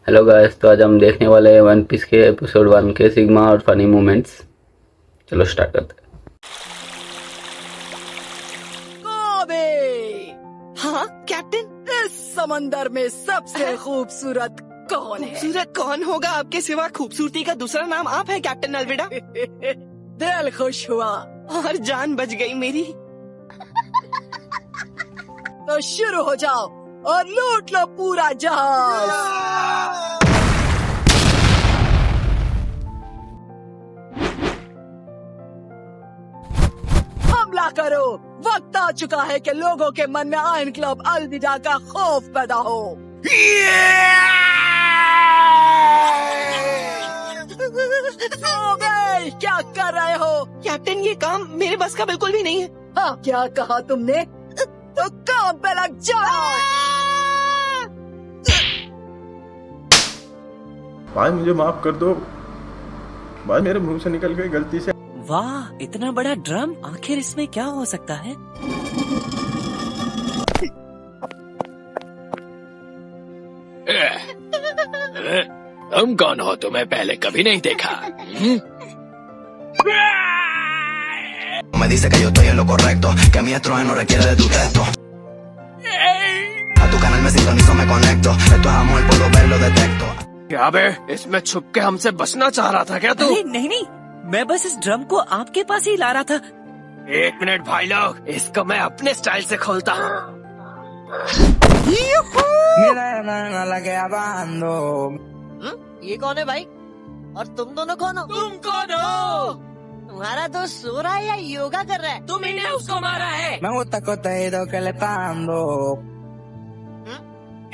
Hello guys, तो आज हम देखने वाले हैं वन पीस के एपिसोड 1 के सिग्मा और फनी मोमेंट्स। चलो स्टार्ट करते हैं। कोबे! हाँ कैप्टन, इस समंदर में सबसे खूबसूरत कौन है? खूबसूरत कौन होगा आपके सिवा? खूबसूरती का दूसरा नाम आप है कैप्टन अल्विडा। दिल खुश हुआ और जान बच गई मेरी। तो शुरू हो जाओ और लूट लो पूरा जहाज। हमला करो, वक्त आ चुका है कि लोगों के मन में आयरन क्लब अलविदा का खौफ पैदा हो। कोबे, क्या कर रहे हो? कैप्टन ये काम मेरे बस का बिल्कुल भी नहीं है। हाँ, क्या कहा तुमने? तो काम पे लग जाओ। भाई मुझे माफ कर दो भाई, मेरे मुंह से निकल गई गलती से। वाह, इतना बड़ा ड्रम! आखिर इसमें क्या हो सकता है? तुम कौन हो? तुम्हें पहले कभी नहीं देखा। Me dice que yo estoy en lo correcto, que mi estruendo no requiere de tu texto. A tu canal me sintonizo, me conecto. Esto es amor, puedo verlo, detecto. क्या बे, इसमें छुप के हमसे बचना चाह रहा था क्या तू? अरे नहीं नहीं, मैं बस इस ड्रम को आपके पास ही ला रहा था। एक मिनट भाई लोग, इसको मैं अपने स्टाइल से खोलता हूँ। ये कौन है भाई? और तुम दोनों कौन हो? तुम कौन हो? तुम्हारा दोस्त सो रहा है या योगा कर रहा है? तुम ही ने उसको मारा है। Me gusta contenido que le está dando.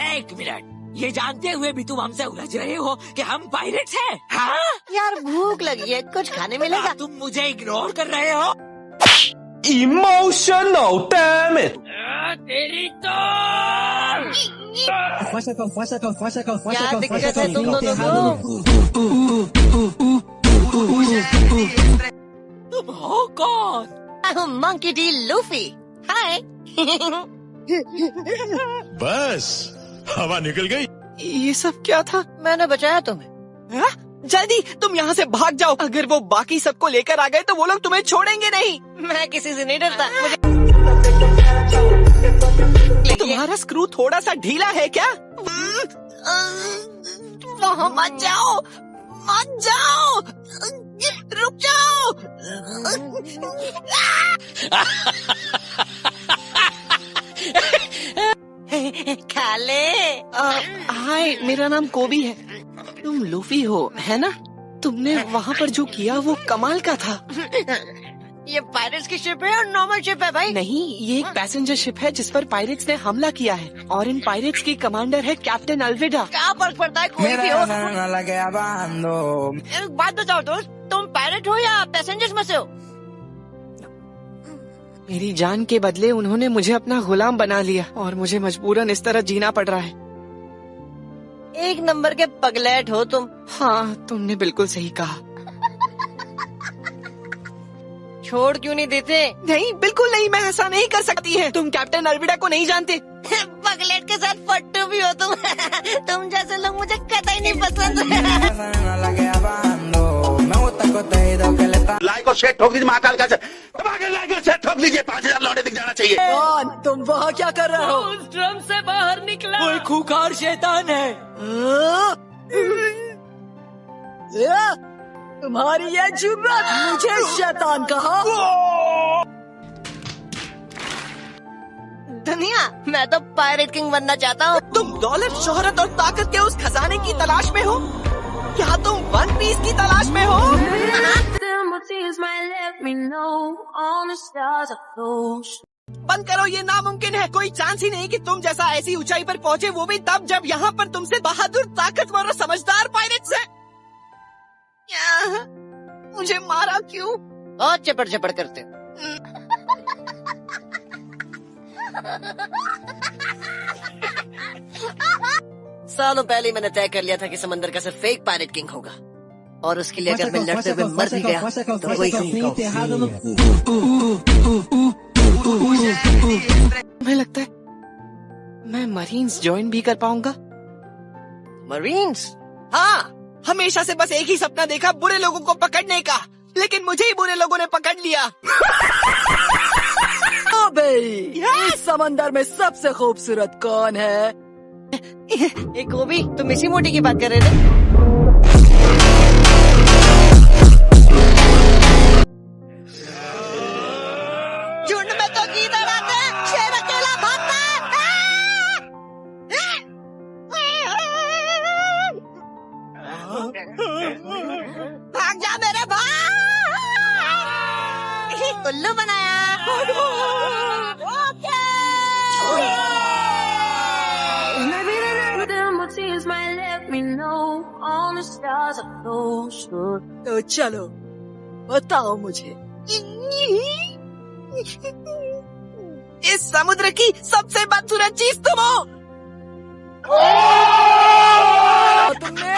एक मिनट, ये जानते हुए भी तुम हमसे उलझ रहे हो कि हम पायरेट्स हैं? हाँ? यार भूख लगी है, कुछ खाने मिलेगा? तुम मुझे इग्नोर कर रहे हो? Emotional damage. तेरी तो क्या दिक्कत है तुम दोनों को? तुम हो कौन? Monkey D Luffy. हाय। बस हवा निकल गई। ये सब क्या था? मैंने बचाया तुम्हें। हाँ? जल्दी तुम यहाँ से भाग जाओ। अगर वो बाकी सबको लेकर आ गए तो वो लोग तुम्हें छोड़ेंगे नहीं। मैं किसी से नहीं डरता। तुम्हारा स्क्रू थोड़ा सा ढीला है क्या? वहाँ मत जाओ, मत जाओ, रुक जाओ। खा ले। हाय, मेरा नाम कोबी है। तुम लूफी हो, है ना? तुमने वहाँ पर जो किया वो कमाल का था। ये पायरेट्स की शिप है और नॉर्मल शिप है भाई। नहीं, ये एक पैसेंजर शिप है जिस पर पायरेट्स ने हमला किया है और इन पायरेट्स की कमांडर है कैप्टन अल्विडा। क्या फर्क पड़ता है, कोई भी हो। एक बात बताओ दोस्त, तुम पायरेट हो या पैसेंजर्स में से हो? मेरी जान के बदले उन्होंने मुझे अपना गुलाम बना लिया और मुझे मजबूरन इस तरह जीना पड़ रहा है। एक नंबर के पगलेट हो तुम। हाँ, तुमने बिल्कुल सही कहा। छोड़ क्यों नहीं देते? नहीं, बिल्कुल नहीं, मैं ऐसा नहीं कर सकती है। तुम कैप्टन अल्विडा को नहीं जानते। पगलेट के साथ फट्टू भी हो तुम। तुम जैसे लोग मुझे कतई नहीं पसंद। लाइक और शेयर ठोक दीजिए महाकाल का। लाइक और शेयर ठोक दीजिए, 5000 लौटे दिख जाना चाहिए। कौन? तुम वहाँ क्या कर रहे हो? उस ड्रम से बाहर निकला कोई खूंखार शैतान है। तुम्हारी ये जुर्रत, मुझे शैतान कहा? दुनिया, मैं तो पायरेट किंग बनना चाहता हूँ। तुम दौलत, शोहरत और ताकत के उस खजाने की तलाश में हो या तुम वन पीस की तलाश में हो? बंद करो, ये नामुमकिन है। कोई चांस ही नहीं कि तुम जैसा ऐसी ऊंचाई पर पहुँचे, वो भी तब जब यहाँ पर तुमसे बहादुर, ताकतवर और समझदार पायरेट्स हैं। मुझे मारा क्यों? बहुत चपड़ चपड़ करते हो। सालों पहले मैंने तय कर लिया था कि समंदर का सिर्फ फेक पायरेट किंग होगा और उसके लिए अगर मैं लड़ते हुए मर भी गया तो कोई तुम्हें लगता है मैं मरीन्स ज्वाइन भी कर पाऊंगा? मरीन्स? हाँ, हमेशा से बस एक ही सपना देखा, बुरे लोगों को पकड़ने का, लेकिन मुझे ही बुरे लोगों ने पकड़ लिया। अबे इस समंदर में सबसे खूबसूरत कौन है? एक गोभी, तुम इसी मोटी की बात कर रहे थे? झुंड में तो गीदड़ आते हैं, शेर अकेला भागता है। भाग जा मेरे भाई, उल्लू बनाया। तो चलो बताओ मुझे, इस समुद्र की सबसे बदसूरत चीज तुम हो। तुमने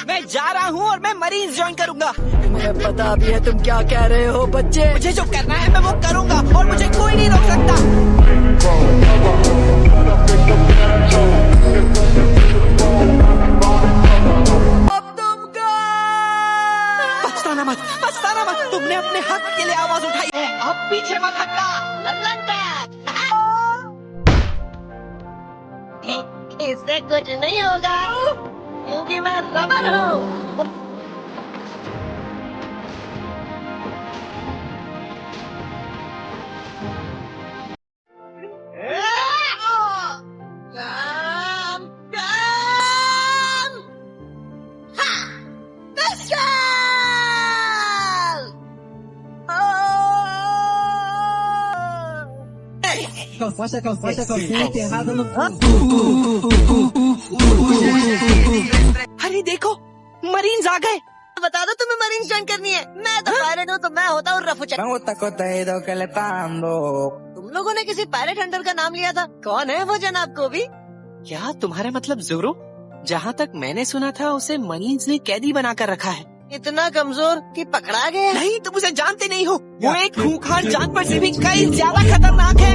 मैं जा रहा हूँ और मैं मरीज ज्वाइन करूंगा। तुम्हें पता भी है तुम क्या कह रहे हो बच्चे? मुझे जो करना है मैं वो करूंगा और मुझे कोई नहीं रोक सकता। अब तुम पछताना मत, पछताना मत, तुमने अपने हक के लिए आवाज उठाई है, अब पीछे मत हटना। इससे कुछ नहीं होगा क्योंकि मैं रबर हूँ। अरे देखो, मरीन्स आ गए। बता दो तुम्हें मरीन ज्वाइन करनी है। मैं तो पायलट हूँ, तो मैं होता हूँ रफू चक्कर। तुम लोगों ने किसी पायलट हंटर का नाम लिया था, कौन है वो जनाब को भी? क्या तुम्हारा मतलब जोरो? जहाँ तक मैंने सुना था उसे मरीन्स ने कैदी बनाकर रखा है। इतना कमजोर कि पकड़ा गया? नहीं, तुम उसे जानते नहीं हो। वो एक खूंखार जानवर से भी कई ज्यादा खतरनाक है।